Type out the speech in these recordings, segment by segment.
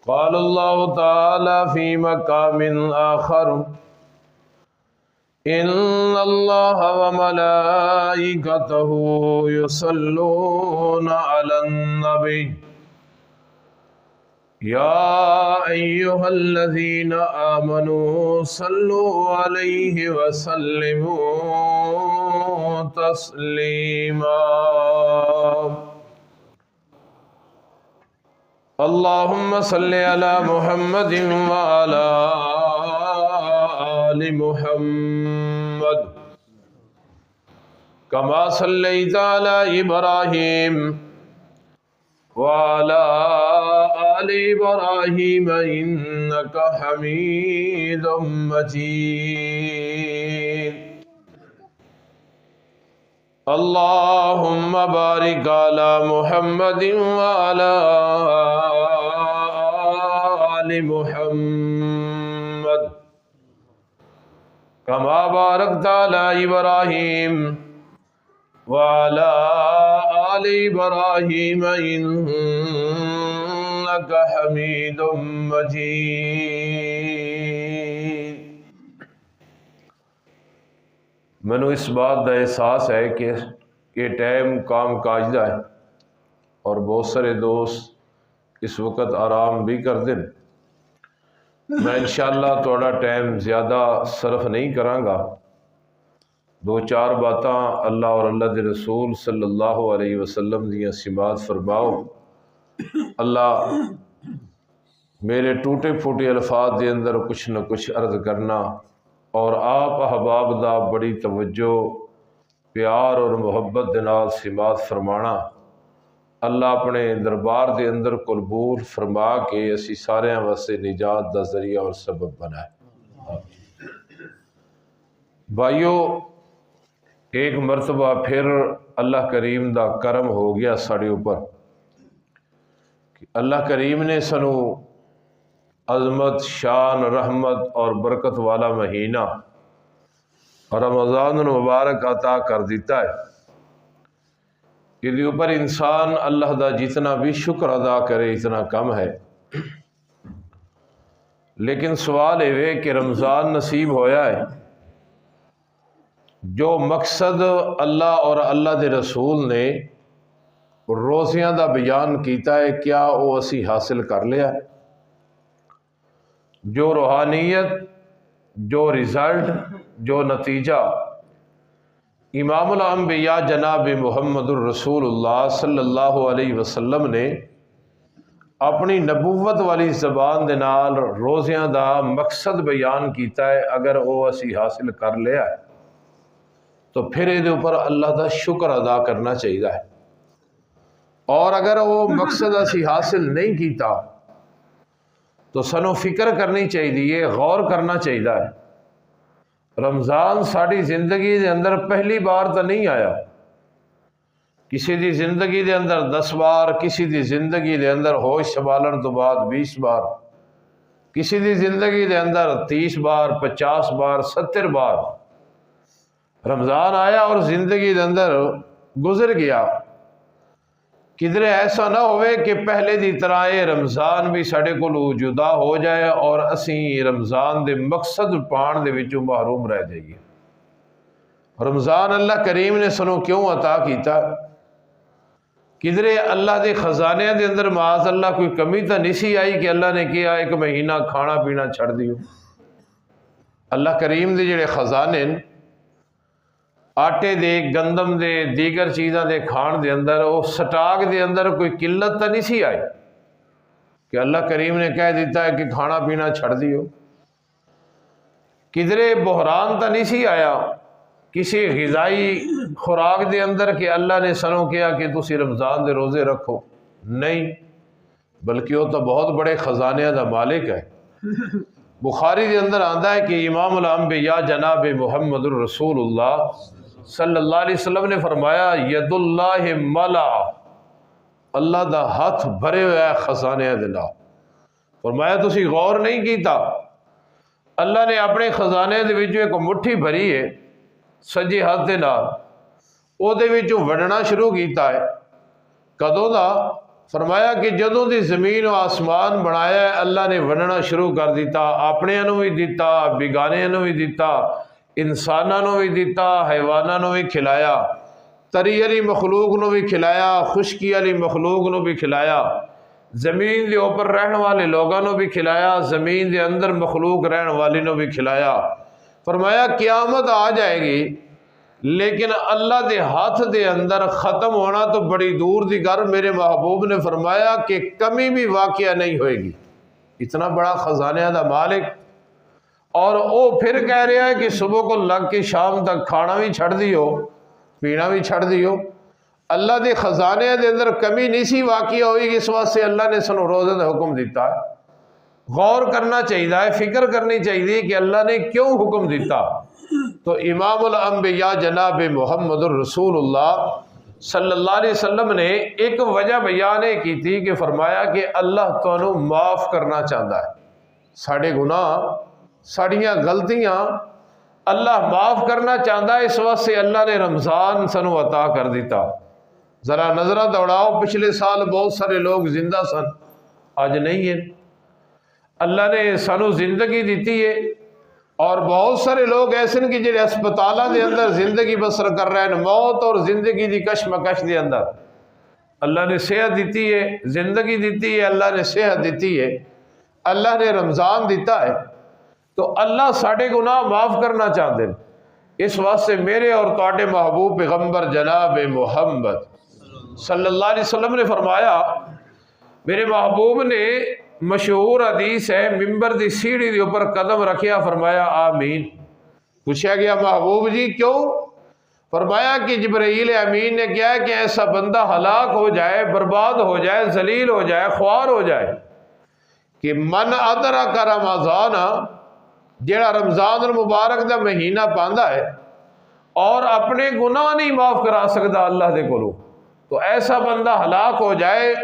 قال اللہ تعالی فی مقام آخر ان اللہ وملائکتہ یصلون علی النبی یا ایہا الذین آمنوا صلوا علیہ وسلموا تسلیما اللہم صلی علی محمد وعلی آل محمد کما صلیت علی ابراہیم وعلی آل ابراہیم انک حمید مجید اللہم بارک علی محمد وعلی آل محمد کما بارکت علی ابراہیم وعلی آل ابراہیم انک حمید مجید۔ مینوں اس بات کا احساس ہے کہ یہ ٹائم کام کاج دا ہے اور بہت سارے دوست اس وقت آرام بھی کر دیں۔ میں انشاءاللہ تھوڑا ٹائم زیادہ صرف نہیں کراں گا، دو چار باتاں اللہ اور اللہ دے رسول صلی اللہ علیہ وسلم دیاں سماعت فرماؤ۔ اللہ میرے ٹوٹے پھوٹے الفاظ دے اندر کچھ نہ کچھ عرض کرنا اور آپ احباب دا بڑی توجہ پیار اور محبت دے نال سماعت فرمانا اللہ اپنے دربار دے اندر قبول فرما کے اسی سارے واسطے نجات دا ذریعہ اور سبب بنائے۔ بھائیو، ایک مرتبہ پھر اللہ کریم دا کرم ہو گیا ساڑے اوپر کہ اللہ کریم نے سنو عظمت، شان، رحمت اور برکت والا مہینہ رمضان المبارک عطا کر دیتا ہے۔ یہ اوپر انسان اللہ دا جتنا بھی شکر ادا کرے اتنا کم ہے، لیکن سوال ہے کہ رمضان نصیب ہویا ہے، جو مقصد اللہ اور اللہ دے رسول نے روزیاں دا بیان کیتا ہے کیا وہ اسی حاصل کر لیا ہے؟ جو روحانیت، جو رزلٹ، جو نتیجہ امام الانبیاء جناب محمد الرسول اللہ صلی اللہ علیہ وسلم نے اپنی نبوت والی زبان دے نال روزیاں دا مقصد بیان کیتا ہے، اگر وہ اسی حاصل کر لیا ہے تو پھر یہ اوپر اللہ دا شکر ادا کرنا چاہیے ہے، اور اگر وہ مقصد اسی حاصل نہیں کیتا تو سنو فکر کرنی چاہیے، غور کرنا چاہیے ہے۔ رمضان ساری زندگی دے اندر پہلی بار تو نہیں آیا، کسی دی زندگی دے اندر 10 بار، کسی دی زندگی دے اندر ہوش سنبھالن تو بعد 20 بار، کسی دی زندگی دے اندر 30 بار، 50 بار، 70 بار رمضان آیا اور زندگی دے اندر گزر گیا۔ کدھر ایسا نہ ہوئے کہ پہلے دی طرح یہ رمضان بھی ساڑے کو جدا ہو جائے اور اسی رمضان دے مقصد پان دے وچوں محروم رہ جائیے۔ رمضان اللہ کریم نے سنو کیوں عطا کیتا؟ کدھر اللہ دے خزانے دے اندر معاذ اللہ کوئی کمی تو نہیں سی آئی کہ اللہ نے کیا ایک مہینہ کھانا پینا چھڑ دیو۔ اللہ کریم دے جڑے خزانے آٹے دے، گندم دے، دیگر چیزاں دے کھان دے اندر وہ سٹاک دے اندر کوئی قلت تو نہیں سی آئی کہ اللہ کریم نے کہہ دیتا ہے کہ کھانا پینا چھڑ دیو۔ کدھرے بحران تو نہیں سی آیا کسی غذائی خوراک دے اندر کہ اللہ نے سنو کیا کہ تسی رمضان دے روزے رکھو، نہیں، بلکہ وہ تو بہت بڑے خزانے دا مالک ہے۔ بخاری دے اندر آندا ہے کہ امام الانبیاء جناب محمد الرسول اللہ صلی اللہ علیہ وسلم نے فرمایا ید اللہ ملا، اللہ دا ہاتھ بھرے ہوئے خزانے دے نال۔ فرمایا تسی غور نہیں کیتا، اللہ نے اپنے خزانے دے وچوں ایک مٹھی بھری ہے سجے ہاتھ دے نال، او دے وچوں وڈنا شروع کیتا ہے۔ کدوں دا؟ فرمایا کہ جدوں دی زمین و آسمان بنایا ہے اللہ نے وننا شروع کر دیتا، اپنے نو بھی دیتا، بیگانے نو بھی دیتا، انساناں نو بھی دیتا، حیواناں نو بھی کھلایا، تری علی مخلوق نو بھی کھلایا، خشکی علی مخلوق نو بھی کھلایا، زمین دے اوپر رہن والے لوگاں نو بھی کھلایا، زمین دے اندر مخلوق رہن والی نو بھی کھلایا۔ فرمایا قیامت آ جائے گی لیکن اللہ دے ہاتھ دے اندر ختم ہونا تو بڑی دور دی گر، میرے محبوب نے فرمایا کہ کمی بھی واقعہ نہیں ہوئے گی۔ اتنا بڑا خزانے دا مالک، اور وہ پھر کہہ رہا ہے کہ صبح کو لگ کے شام تک کھانا بھی چھڑ دیو، پینا بھی چھڑ دیو۔ اللہ دے خزانے دے اندر کمی نہیں سی واقعہ ہوئی گی، اس واسطے اللہ نے سنو روزے دا حکم دیتا ہے۔ غور کرنا چاہیے، فکر کرنی چاہیے کہ اللہ نے کیوں حکم دیتا۔ تو امام الانبیاء جناب محمد الرسول اللہ صلی اللہ علیہ وسلم نے ایک وجہ بیان کی تھی کہ فرمایا کہ اللہ تو معاف کرنا چاہتا ہے، ساڑھے گناہ ساڑھیاں غلطیاں اللہ معاف کرنا چاہتا ہے، اس واسطے اللہ نے رمضان سنو عطا کر دیتا۔ ذرا نظرہ دوڑاؤ، پچھلے سال بہت سارے لوگ زندہ سن، آج نہیں ہے۔ اللہ نے سانو زندگی دیتی ہے، اور بہت سارے لوگ ایسے ہیں کہ جڑے ہسپتالاں دے اندر زندگی بسر کر رہے ہیں، موت اور زندگی دی کشمکش دے اندر۔ اللہ نے صحت دیتی ہے، زندگی دیتی ہے، اللہ نے صحت دیتی ہے، اللہ نے رمضان دیتا ہے، تو اللہ ساڑھے گناہ معاف کرنا چاہتے ہیں۔ اس واسطے میرے اور تواڈے محبوب پیغمبر جناب محمد صلی اللہ علیہ وسلم نے فرمایا، میرے محبوب نے مشہور حدیث ہے، ممبر دی سیڑھی دے اوپر قدم رکھیا، فرمایا آمین۔ پوچھا گیا محبوب جی کیوں؟ فرمایا کہ جبرائیل امین نے کیا ہے کہ ایسا بندہ ہلاک ہو جائے، برباد ہو جائے، ذلیل ہو جائے، خوار ہو جائے کہ من ادرک رمضان، جیڑا رمضان المبارک دا مہینہ پاندا ہے اور اپنے گناہ نہیں معاف کرا سکتا اللہ دے کولوں، تو ایسا بندہ ہلاک ہو جائے۔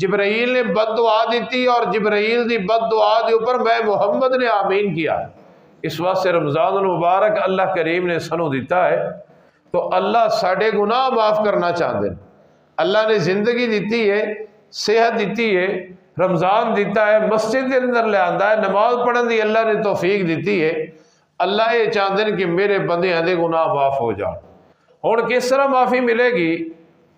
جبرائیل نے بد دعا دیتی، اور جبرائیل دی بد دعا دے اوپر میں محمد نے آمین کیا۔ اس واسطے رمضان المبارک اللہ کریم نے سنو دیتا ہے، تو اللہ ساڑھے گناہ معاف کرنا چاہتے ہیں۔ اللہ نے زندگی دیتی ہے، صحت دیتی ہے، رمضان دیتا ہے، مسجد کے اندر لے آندا ہے، نماز پڑھن دی اللہ نے توفیق دیتی ہے۔ اللہ یہ چاہتے ہیں کہ میرے بندے دے گناہ معاف ہو جان۔ ہن کس طرح معافی ملے گی؟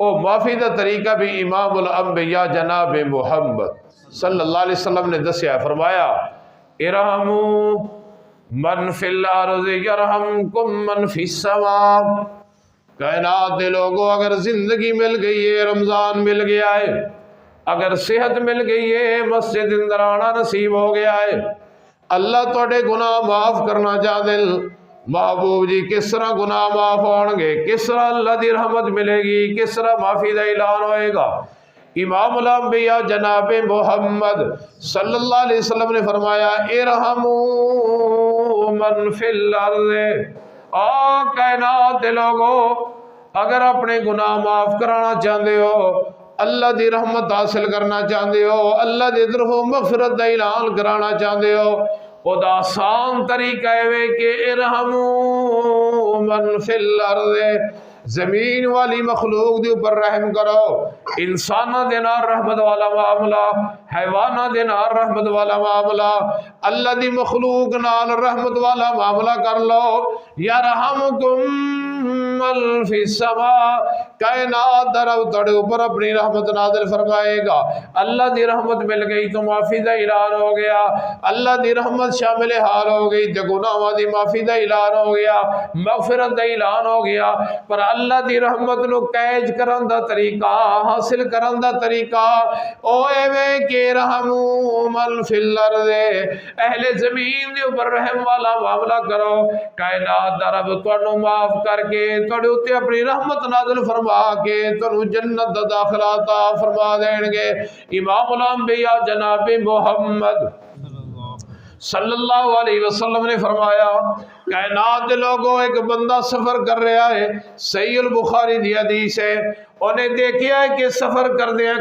او معافی دا طریقہ بھی امام الانبیاء جناب محمد صلی اللہ علیہ وسلم نے دسیا ہے۔ فرمایا ارحمو من فی الارض یرحمکم من فی السماء۔ کائنات دے لوگوں، اگر زندگی مل گئی ہے، رمضان مل گیا ہے، اگر صحت مل گئی ہے، مسجد اندر آنا نصیب ہو گیا ہے، اللہ توڑے گناہ معاف کرنا چاہتے ہیں۔ محبوب جی کس طرح گناہ معاف ہون گے، کس طرح اللہ دی رحمت ملے گی، کس طرح معافی دا اعلان ہوئے گا؟ امام الانبیاء جناب محمد صلی اللہ علیہ وسلم نے فرمایا ارحمو من فی الارض۔ کائنات دے لوگوں، اگر اپنے گناہ معاف کرانا چاہتے ہو، اللہ دی رحمت حاصل کرنا چاہتے ہو، اللہ دی طرفوں مغفرت دا اعلان کرانا چاہتے ہو، خدا آسان طریقہ ہے کہ ارحمو من فی الارض، زمین والی مخلوق دے اوپر رحم کرو۔ انسانہ دے نال رحمت والا معاملہ، حیوانہ دے نال رحمت والا معاملہ، اللہ دی مخلوق نال رحمت والا معاملہ کر لو۔ یرحمکم من فی السماء، کائنات در تڑے اوپر اپنی رحمت نازل فرمائے گا۔ اللہ دی رحمت مل گئی تو معافی دا اعلان ہو گیا، اللہ دی رحمت شامل حال ہو گئی تو گناہاں دی معافی دا اعلان ہو گیا، مغفرت دا اعلان ہو گیا۔ پر اللہ دی رحمت نو کیچ کرن دا طریقہ، حاصل کرن دا طریقہ او ایویں کہ رحمو من فی الارض، اہل زمین دے اوپر رحم والا معاملہ کرو۔ کائنات دا رب تانوں معاف کر کے تواڈے اوتے اپنی رحمت نازل فرما کے تانوں جنت دا داخلہ عطا فرما دین گے۔ امام الانبیاء جناب محمد صلی اللہ علیہ وسلم نے فرمایا کائنات دے لوگوں، ایک بندہ سفر کر رہا ہے، صحیح البخاری دی حدیث ہے، انہیں دیکھیا ہے کہ سفر کردیاں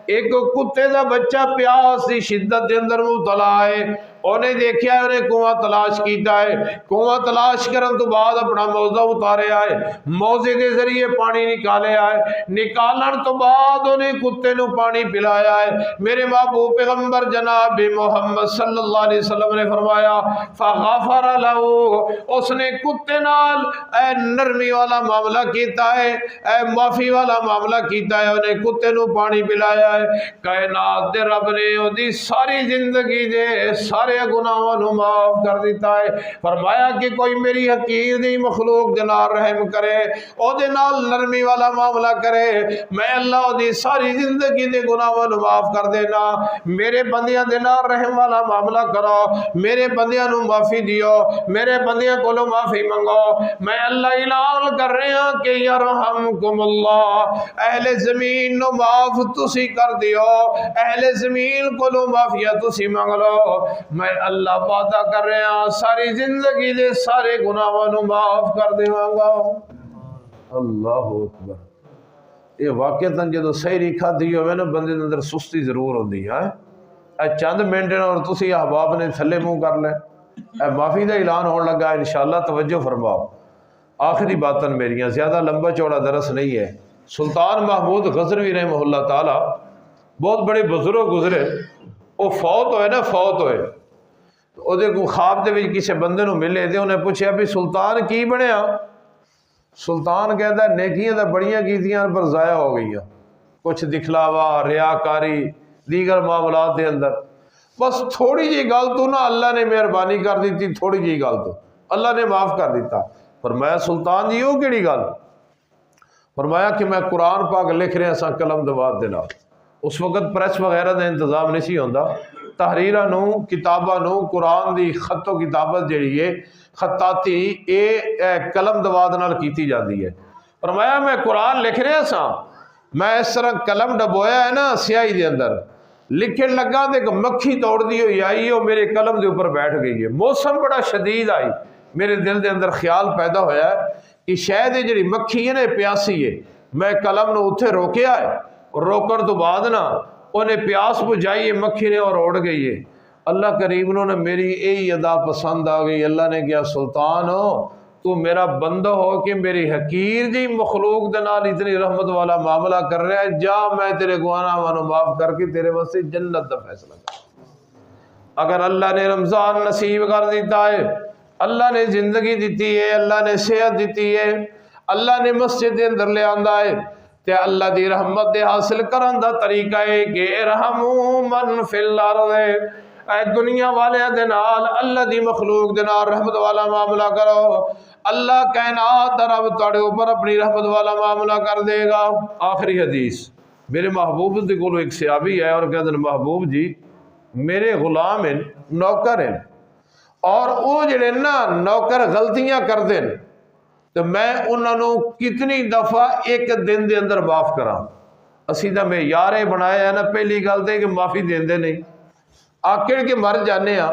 ایک کتے دا بچہ پیاس دی شدت دے اندر مبتلا ہے، انہیں دیکھیا ہے انہیں کنواں تلاش کیتا ہے، کنواں تلاش کرن تو بعد اپنا موزہ اتارے آئے، موزے دے ذریعے پانی نکالے آئے، نکالن تو بعد انہیں کتے نو پانی پلایا ہے۔ میرے محبوب پیغمبر جناب محمد صلی اللہ علیہ وسلم نے فرمایا فغفر لہو، اس نے کتے نال اے نرمی والا معاملہ کیتا ہے، اے معافی والا معاملہ کیتا ہے، انہیں کتے نو پانی پلایا ہے۔ کائنات دے رب نے دی ساری زندگی دے سارے گناہوں نو معاف کر دیتا ہے۔ فرمایا کہ کوئی میری حقیر دی مخلوق دے نال رحم کرے، او دے نال نرمی والا معاملہ کرے، میں اللہ دی ساری زندگی دے گناہوں نو معاف کر دینا۔ میرے بندیاں دے نال رحم والا معاملہ کرو، میرے بندیاں نو معافی دیو، میرے بندیاں کولو معافی منگو، میں اللہ اعلان کر رہا کہ یرحمکم اللہ، اہل زمین نو معاف تسی کر دیو، اہل زمین کولو معافیا تسی منگ لو، میں اللہ وعدہ کر رہا ساری زندگی دے سارے گناہوں نو معاف کر دیواں گا۔ اللہ اکبر۔ یہ واقعتاً جدو سحری کھادی ہوئے نا بندے دے اندر سستی ضرور ہوندی ہے، اے چند منٹ اور تسی احباب نے تھلے منہ کر لے، اے معافی دا اعلان ہونے لگا، انشاءاللہ توجہ فرماؤ۔ آخری باتاً میریاں، زیادہ لمبا چوڑا درس نہیں ہے۔ سلطان محمود غزنوی رحمہ اللہ تعالی بہت بڑے بزرگ گزرے، وہ فوت ہوئے نا، فوت ہوئے او دے کو خواب دے وچ کسی بندے نو ملے تے انہیں پوچھا بھی سلطان کی بنیا؟ سلطان کہتا ہے نیکیاں تو بڑیاں کیتیاں پر ضائع ہو گئیاں، کچھ دکھلاوا، ریاکاری، دیگر معاملات دے اندر، بس تھوڑی جی گل تو نا اللہ نے مہربانی کر دیتی، تھوڑی جی گل تو اللہ نے معاف کر دیتا۔ فرمایا سلطان جی وہ کیڑی گل؟ فرمایا کہ میں قرآن پاک لکھ رہا سا قلم دوات دینا، اس وقت پریس وغیرہ دا انتظام نہیں سی ہوندا، تحریرہ نو کتابہ نو قرآن دی خط و کتابت جڑی ہے خطاطی اے قلم دوات نال کیتی جاتی ہے۔ فرمایا میں قرآن لکھ رہا سا، میں اس طرح قلم ڈبویا ہے نا سیاہی دے اندر، لکھن لگا تے کہ مکھی دوڑ دی ہوئی آئی اور میرے قلم دے اوپر بیٹھ گئی ہے، موسم بڑا شدید آئی، میرے دل دے اندر خیال پیدا ہویا ہے کہ شاید یہ جڑی مکھی ہے نا پیاسی ہے، میں قلم نو اتھے روکیا ہے، اور روکن تو بعد نا انہیں پیاس بجھائی ہے مکھی نے اور اڑ گئی ہے۔ اللہ کریم نے میری یہی ادا پسند آ گئی، اللہ نے کیا سلطان ہو تو میرا بندہ ہو کہ میری حقیر جی مخلوق دے نال اتنی رحمت والا معاملہ کر رہا ہے، جا میں تیرے گناہاں نو معاف کر کے تیرے واسطے جنت دا فیصلہ کر۔ اگر اللہ نے رمضان نصیب کر دیتا ہے، اللہ نے زندگی دیتی ہے، اللہ نے صحت دیتی ہے، اللہ نے مسجد دے اندر لے آندا ہے، تے اللہ دی رحمت دے حاصل کرن دا طریقہ ہے کہ ارحموا من فی الارض، اے دنیا والے دے نال اللہ دی مخلوق دے نال رحمت والا معاملہ کرو، اللہ کائنات دا رب تواڈے اوپر اپنی رحمت والا معاملہ کر دے گا۔ آخری حدیث، میرے محبوب دے کولو ایک صحابی ہے اور کہتے ہیں محبوب جی میرے غلام ہیں، نوکر ہیں، اور وہ جڑے نا نوکر غلطیاں کر دیں تو میں انہوں نے کتنی دفعہ ایک دن دے اندر معاف کراں۔ اسی دا میں یارے بنایا ہے نا، پہلی گل دے کہ معافی دین دے نہیں، آکڑ کے مر جانے ہاں،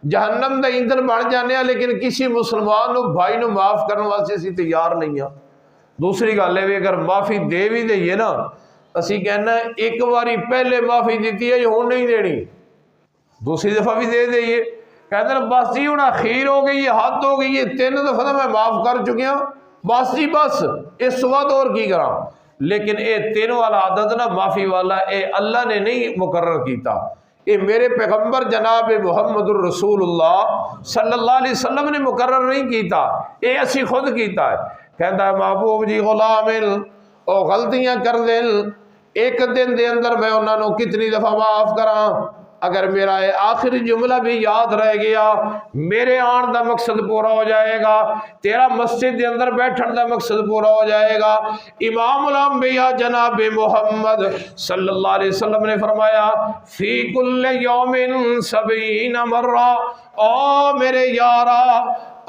جہنم دا ایندھن بن جانے ہاں، لیکن کسی مسلمان نو بھائی نو معاف کرنے واسطے اسی تیار نہیں ہاں۔ دوسری گل ہے اگر معافی دے بھی دئیے نا، اسی کہنا ایک باری پہلے معافی دیتی ہے ہوں نہیں دینی، دوسری دفعہ بھی دے دئیے، کہتے ہیں بس جی ہوں اخیر ہو گئی ہے، حد ہو گئی ہے، 3 دفعہ میں معاف کر چکیا بس جی بس اس وقت اور کی کراں۔ لیکن اے 3 والا عدد نا معافی والا اے اللہ نے نہیں مقرر کیتا، اے میرے پیغمبر جناب محمد الرسول اللہ صلی اللہ علیہ وسلم نے مقرر نہیں کیتا، اے اسی خود کیتا ہے۔ کہتا ہے محبوب جی غلام او غلطیاں کر دیں، ایک دن دے اندر میں انہوں نے کتنی دفعہ معاف کراں؟ اگر میرا آخری جملہ بھی یاد رہ گیا، میرے آن دا مقصد پورا ہو جائے گا، تیرا مسجد دے اندر بیٹھن دا مقصد پورا ہو جائے گا۔ امام الانبیاء جناب محمد صلی اللہ علیہ وسلم نے فرمایا فی کل یوم 70 مرہ، او میرے یارا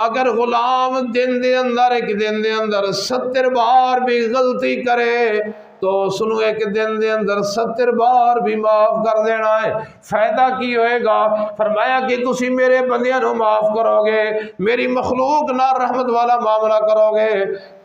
اگر غلام دن دے اندر ایک دن دے اندر 70 بار بھی غلطی کرے تو سنو ایک دن دے اندر 70 بار بھی معاف کر دینا ہے۔ فائدہ کی ہوئے گا؟ فرمایا کہ تسی میرے بندیاں نو معاف کرو گے، میری مخلوق نہ رحمت والا معاملہ کرو گے،